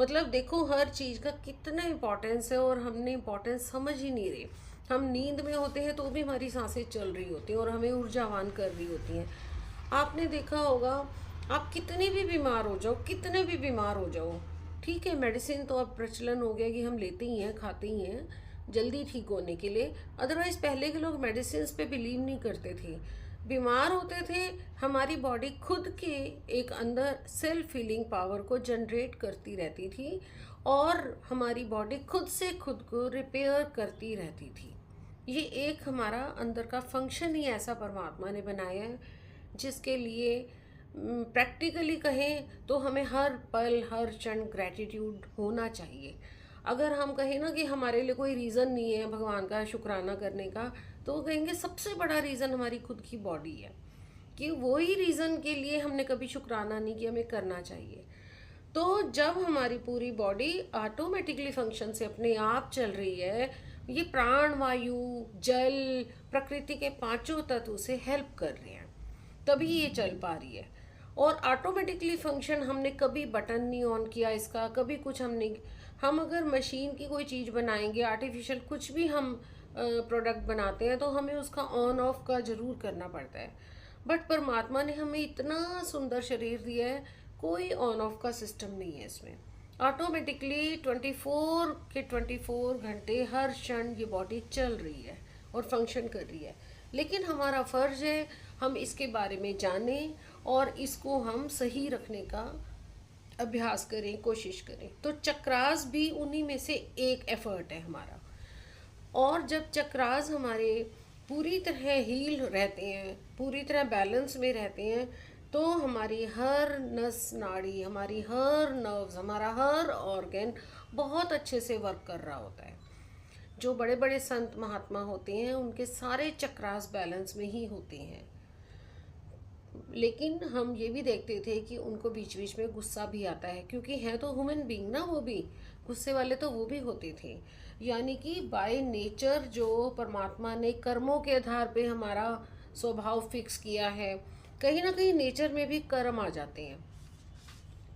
मतलब देखो हर चीज़ का कितना इम्पोर्टेंस है और हमने इम्पोर्टेंस समझ ही नहीं रहे। हम नींद में होते हैं तो भी हमारी सांसें चल रही होती हैं और हमें ऊर्जावान कर रही होती हैं। आपने देखा होगा, आप कितने भी बीमार हो जाओ, कितने भी बीमार हो जाओ, ठीक है, मेडिसिन तो अब प्रचलन हो गया कि हम लेते ही हैं, खाते ही हैं जल्दी ठीक होने के लिए। अदरवाइज पहले के लोग मेडिसिन पे बिलीव नहीं करते थे। बीमार होते थे, हमारी बॉडी खुद के एक अंदर सेल्फ हीलिंग पावर को जनरेट करती रहती थी और हमारी बॉडी खुद से खुद को रिपेयर करती रहती थी। ये एक हमारा अंदर का फंक्शन ही ऐसा परमात्मा ने बनाया है, जिसके लिए प्रैक्टिकली कहें तो हमें हर पल हर क्षण ग्रैटिट्यूड होना चाहिए। अगर हम कहें ना कि हमारे लिए कोई रीज़न नहीं है भगवान का शुक्राना करने का, तो वो कहेंगे सबसे बड़ा रीज़न हमारी खुद की बॉडी है, कि वही रीज़न के लिए हमने कभी शुक्राना नहीं किया, हमें करना चाहिए। तो जब हमारी पूरी बॉडी ऑटोमेटिकली फंक्शन से अपने आप चल रही है, ये प्राण वायु जल प्रकृति के पांचों तत्व से हेल्प कर रहे हैं, तभी ये चल पा रही है। और ऑटोमेटिकली फंक्शन, हमने कभी बटन नहीं ऑन किया इसका, कभी कुछ हमने, हम अगर मशीन की कोई चीज़ बनाएंगे, आर्टिफिशियल कुछ भी हम प्रोडक्ट बनाते हैं, तो हमें उसका ऑन ऑफ का ज़रूर करना पड़ता है। बट परमात्मा ने हमें इतना सुंदर शरीर दिया है, कोई ऑन ऑफ का सिस्टम नहीं है इसमें। ऑटोमेटिकली 24 के 24 घंटे हर क्षण ये बॉडी चल रही है और फंक्शन कर रही है। लेकिन हमारा फ़र्ज है हम इसके बारे में जानें और इसको हम सही रखने का अभ्यास करें, कोशिश करें। तो चक्रास भी उन्हीं में से एक एफर्ट है हमारा। और जब चक्रास हमारे पूरी तरह हील रहते हैं, पूरी तरह बैलेंस में रहते हैं, तो हमारी हर नस नाड़ी, हमारी हर नर्व्स, हमारा हर ऑर्गन बहुत अच्छे से वर्क कर रहा होता है। जो बड़े बड़े संत महात्मा होते हैं उनके सारे चक्रास बैलेंस में ही होते हैं। लेकिन हम ये भी देखते थे कि उनको बीच बीच में गुस्सा भी आता है, क्योंकि हैं तो ह्यूमन बीइंग ना, वो भी गुस्से वाले तो वो भी होते थे। यानी कि बाय नेचर जो परमात्मा ने कर्मों के आधार पे हमारा स्वभाव फिक्स किया है, कहीं ना कहीं नेचर में भी कर्म आ जाते हैं,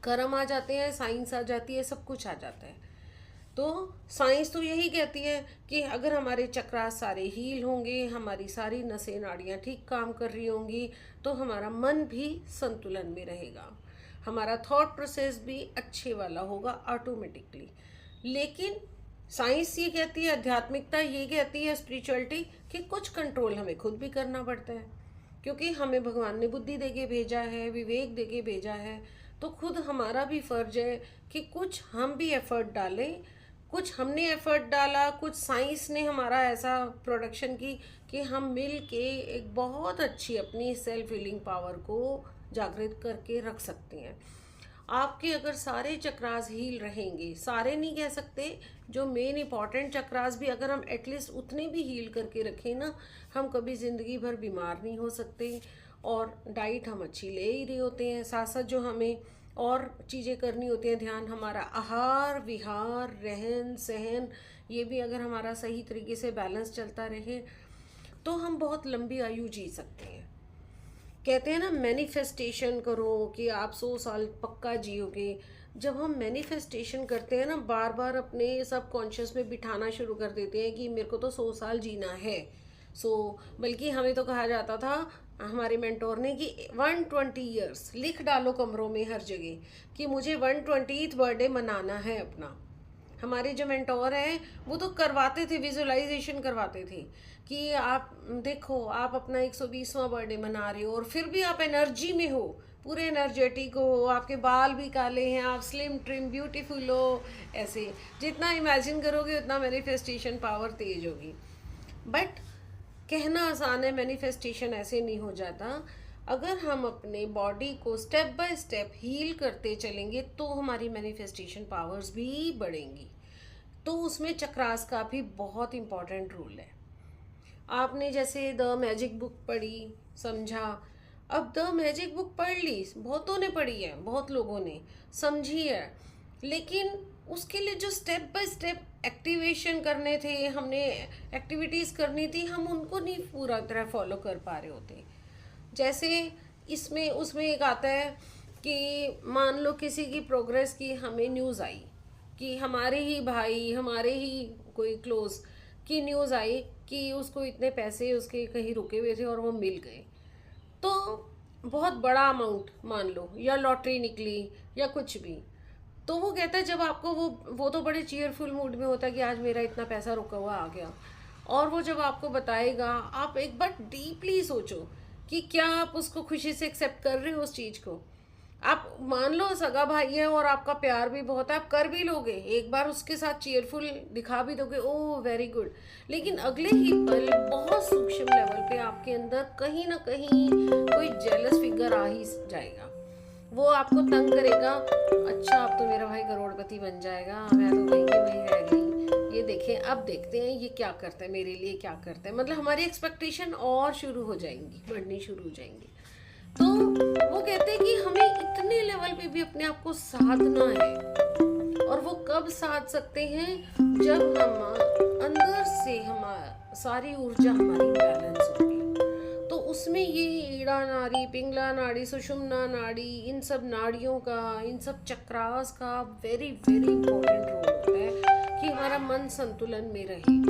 कर्म आ जाते हैं, साइंस आ जाती है, सब कुछ आ जाता है। तो साइंस तो यही कहती है कि अगर हमारे चक्रास सारे हील होंगे, हमारी सारी नसें नाड़ियाँ ठीक काम कर रही होंगी, तो हमारा मन भी संतुलन में रहेगा, हमारा थॉट प्रोसेस भी अच्छे वाला होगा ऑटोमेटिकली। लेकिन साइंस ये कहती है, आध्यात्मिकता ये कहती है, स्पिरिचुअलिटी, कि कुछ कंट्रोल हमें खुद भी करना पड़ता है, क्योंकि हमें भगवान ने बुद्धि देके भेजा है, विवेक देके भेजा है। तो खुद हमारा भी फर्ज है कि कुछ हम भी एफर्ट डालें। कुछ हमने एफर्ट डाला, कुछ साइंस ने हमारा ऐसा प्रोडक्शन की कि हम मिल के एक बहुत अच्छी अपनी सेल्फ हीलिंग पावर को जागृत करके रख सकते हैं। आपके अगर सारे चक्रास हील रहेंगे, सारे नहीं कह सकते, जो मेन इंपॉर्टेंट चक्रास भी अगर हम एटलीस्ट उतने भी हील करके रखें ना, हम कभी ज़िंदगी भर बीमार नहीं हो सकते। और डाइट हम अच्छी ले ही रहे होते हैं, साथ साथ जो हमें और चीज़ें करनी होती हैं, ध्यान, हमारा आहार विहार रहन सहन, ये भी अगर हमारा सही तरीके से बैलेंस चलता रहे, तो हम बहुत लंबी आयु जी सकते हैं। कहते हैं ना मैनिफेस्टेशन करो कि आप 100 साल पक्का जियोगे। जब हम मैनिफेस्टेशन करते हैं ना, बार बार अपने सब कॉन्शियस में बिठाना शुरू कर देते हैं कि मेरे को तो 100 साल जीना है। बल्कि हमें तो कहा जाता था हमारे मेंटोर ने कि 120 ईयर्स लिख डालो कमरों में हर जगह कि मुझे 120th बर्थडे मनाना है अपना। हमारे जो मेंटोर हैं वो तो करवाते थे, विजुअलाइजेशन करवाते थे कि आप देखो आप अपना 120वां बर्थडे मना रहे हो और फिर भी आप एनर्जी में हो, पूरे एनर्जेटिक हो, आपके बाल भी काले हैं, आप स्लिम ट्रिम ब्यूटीफुल हो। ऐसे जितना इमेजिन करोगे उतना मैनिफेस्टेशन पावर तेज होगी। बट कहना आसान है, मैनिफेस्टेशन ऐसे नहीं हो जाता। अगर हम अपने बॉडी को स्टेप बाय स्टेप हील करते चलेंगे तो हमारी मैनिफेस्टेशन पावर्स भी बढ़ेंगी। तो उसमें चक्रास का भी बहुत इम्पोर्टेंट रोल है। आपने जैसे द मैजिक बुक पढ़ी, समझा, अब द मैजिक बुक पढ़ ली, बहुतों ने पढ़ी है, बहुत लोगों ने समझी है, लेकिन उसके लिए जो स्टेप बाय स्टेप एक्टिवेशन करने थे, हमने एक्टिविटीज़ करनी थी, हम उनको नहीं पूरा तरह फॉलो कर पा रहे होते। जैसे इसमें उसमें एक आता है कि मान लो किसी की प्रोग्रेस की हमें न्यूज़ आई, कि हमारे ही भाई, हमारे ही कोई क्लोज की न्यूज़ आई कि उसको इतने पैसे उसके कहीं रुके हुए थे और वो मिल गए, तो बहुत बड़ा अमाउंट मान लो, या लॉटरी निकली या कुछ भी, तो वो कहता है जब आपको वो तो बड़े चीयरफुल मूड में होता है कि आज मेरा इतना पैसा रुका हुआ आ गया, और वो जब आपको बताएगा, आप एक बार डीपली सोचो कि क्या आप उसको खुशी से एक्सेप्ट कर रहे हो उस चीज़ को। आप मान लो सगा भाई है और आपका प्यार भी बहुत है, आप कर भी लोगे, एक बार उसके साथ चीयरफुल दिखा भी दोगे, ओह वेरी गुड, लेकिन अगले ही पल बहुत सूक्ष्म लेवल पे आपके अंदर कहीं ना कहीं कोई जेलस फिगर आ ही जाएगा। वो आपको तंग करेगा, अच्छा अब तो मेरा भाई करोड़पति बन जाएगा, मैं तो वहीं की वहीं रह गई, ये देखें अब देखते हैं ये क्या करता है मेरे लिए, क्या करता है, मतलब हमारी एक्सपेक्टेशन और शुरू हो जाएंगी, बढ़नी शुरू हो जाएंगी। तो वो कहते हैं कि हमें इतने लेवल पे भी अपने आप को साधना है, और वो कब साध सकते हैं, जब हम अंदर से हमारी सारी ऊर्जा हमारी बैलेंस होगी। तो उसमें ये ईड़ा नाड़ी, पिंगला नाड़ी, सुषुम्ना नाड़ी, इन सब नाड़ियों का, इन सब चक्रास का वेरी वेरी इंपॉर्टेंट रोल होता है कि हमारा मन संतुलन में रहे।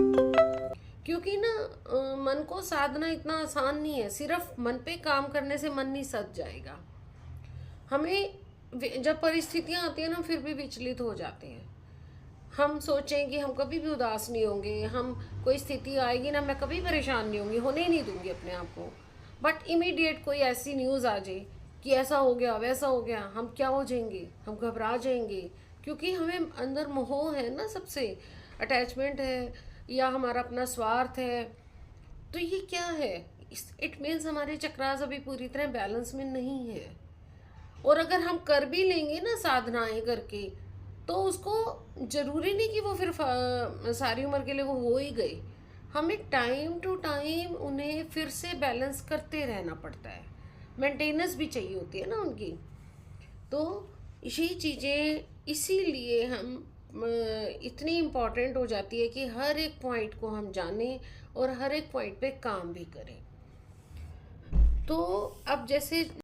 क्योंकि ना मन को साधना इतना आसान नहीं है, सिर्फ मन पे काम करने से मन नहीं सध जाएगा। हमें जब परिस्थितियां आती हैं ना, फिर भी विचलित हो जाते हैं। हम सोचें कि हम कभी भी उदास नहीं होंगे, हम कोई स्थिति आएगी ना, मैं कभी परेशान नहीं होंगी, होने ही नहीं दूंगी अपने आप को, बट इमीडिएट कोई ऐसी न्यूज़ आ जाए कि ऐसा हो गया वैसा हो गया, हम क्या हो जाएंगे, हम घबरा जाएंगे, क्योंकि हमें अंदर मोह है ना, सबसे अटैचमेंट है, या हमारा अपना स्वार्थ है। तो ये क्या है, इट मीन्स हमारे चक्रास अभी पूरी तरह बैलेंस में नहीं है। और अगर हम कर भी लेंगे ना साधनाएं करके, तो उसको जरूरी नहीं कि वो फिर सारी उम्र के लिए वो हो ही गए, हमें टाइम टू टाइम उन्हें फिर से बैलेंस करते रहना पड़ता है, मेंटेनेंस भी चाहिए होती है ना उनकी। तो ये चीज़ें इसीलिए हम इतनी इम्पॉर्टेंट हो जाती है कि हर एक पॉइंट को हम जानें और हर एक पॉइंट पे काम भी करें। तो अब जैसे